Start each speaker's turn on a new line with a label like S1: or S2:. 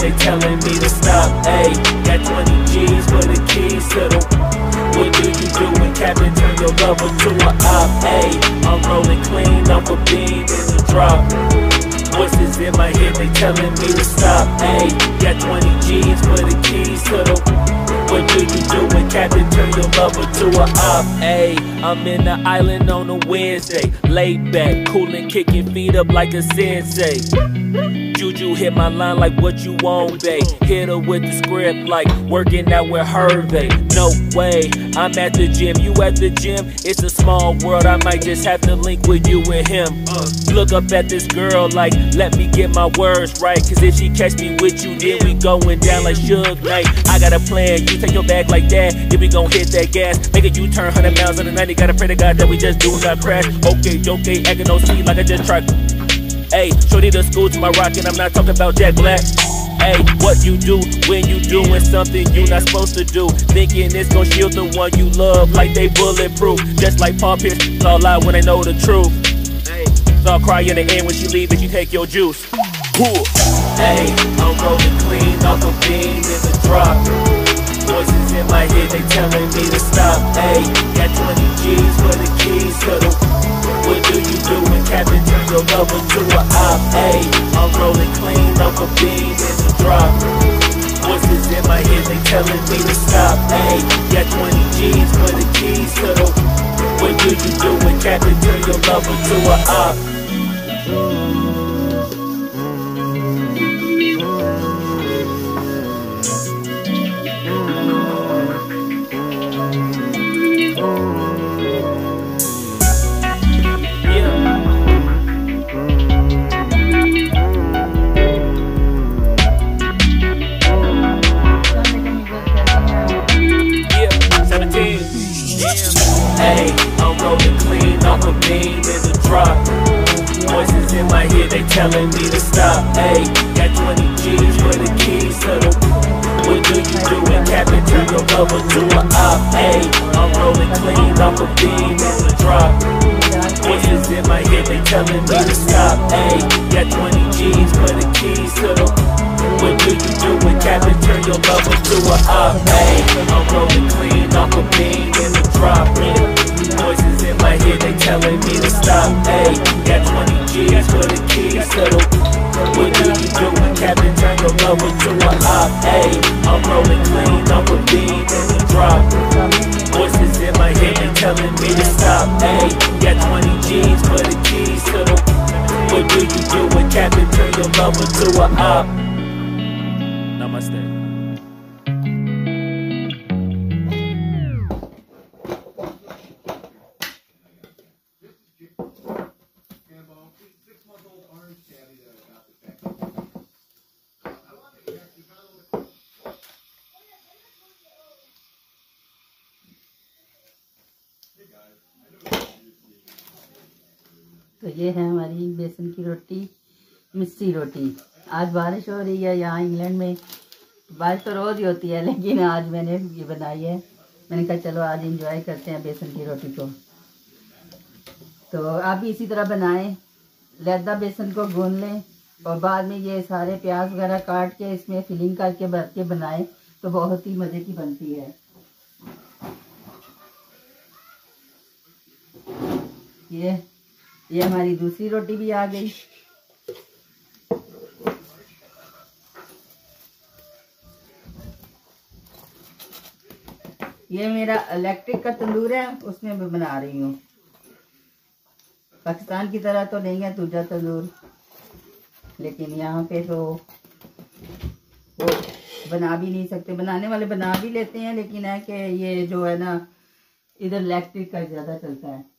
S1: they telling me to stop. Hey, got 20 G's for the keys to the. What do you do when Captain turn your lover to an op? Hey, I'm rolling clean off a bean in the drop. Voices in my head, they telling me to stop. Hey, got 20 G's for the keys to the. What do you do when Captain turn your lover to a op? Hey, I'm in the island on a Wednesday, laid back, coolin', kicking feet up like a sensei. Juju hit my line like what you want, babe. Hit her with the script like working out with Hervey. No way, I'm at the gym, you at the gym. It's a small world, I might just have to link with you and him. Look up at this girl like, let me get my words right. Cause if she catch me with you, then we going down like Suge Knight. I got a plan, you take your bag like that, then we gon' hit that gas. Make a U-turn 100 miles on the 90, gotta pray to God that we just do not crash. Okay, acting no speed like I just tried. Hey, shorty the school to my rocket, I'm not talking about Jack Black. Hey, what you do when you doing something you not supposed to do? Thinking it's gon' shield the one you love like they bulletproof. Just like Paul Pierce, it's all lie when they know the truth. Hey, so I'll cry in the end when she leave if you take your juice. Cool. Hey, I'm rolling clean off a bean in the drop. Voices in my head, they telling me to stop. Hey, got 20 G's for the keys to the. What do you do when Captain turn your lover to a op? Hey, I'm rolling clean off a bean in the drop. Voices in my head, they telling me to stop. Hey, got 20 G's for the keys to the. What do you do when Captain turn your lover to a op? Hey, I'm rolling clean off a bean in the drop. Voices in my head, they telling me to stop. Hey, got 20 G's for the keys to the. What do you do when Captain turn your lover to an op? Hey, I'm rolling clean off a bean in the drop. Voices in my head, they telling me to stop. Hey, got 20 G's for the keys to the. What do you do when Captain turn your lover to an op? Hey, I'm rolling clean off a bean in the drop. Voices in my head, they telling me to stop. Hey, got 20 G's for the keys to the. What do you do when Captain turn your lover to an op? Hey, I'm rolling clean off a bean in the drop. Voices in my head, they telling me to stop. Hey, got 20 G's for the keys to the. What do you do when Captain turn your lover to an op? Namaste.
S2: तो ये है हमारी बेसन की रोटी, मिस्सी रोटी। आज बारिश हो रही है यहाँ इंग्लैंड में। बारिश तो रोज़ ही होती है, लेकिन आज मैंने ये बनाई है। मैंने कहा चलो आज एंजॉय करते हैं बेसन की रोटी को। तो आप भी इसी तरह बनाएं, लैदा बेसन को गूंद लें और बाद में ये सारे प्याज वगैरह काट के इसमें फिलिंग करके भर के बनाएं तो बहुत ही मज़े की बनती है। ये हमारी दूसरी रोटी भी आ गई। ये मेरा इलेक्ट्रिक का तंदूर है, उसमें मैं बना रही हूँ। पाकिस्तान की तरह तो नहीं है दूजा तंदूर, लेकिन यहाँ पे तो वो बना भी नहीं सकते। बनाने वाले बना भी लेते हैं, लेकिन है कि ये जो है ना इधर इलेक्ट्रिक का ज़्यादा चलता है।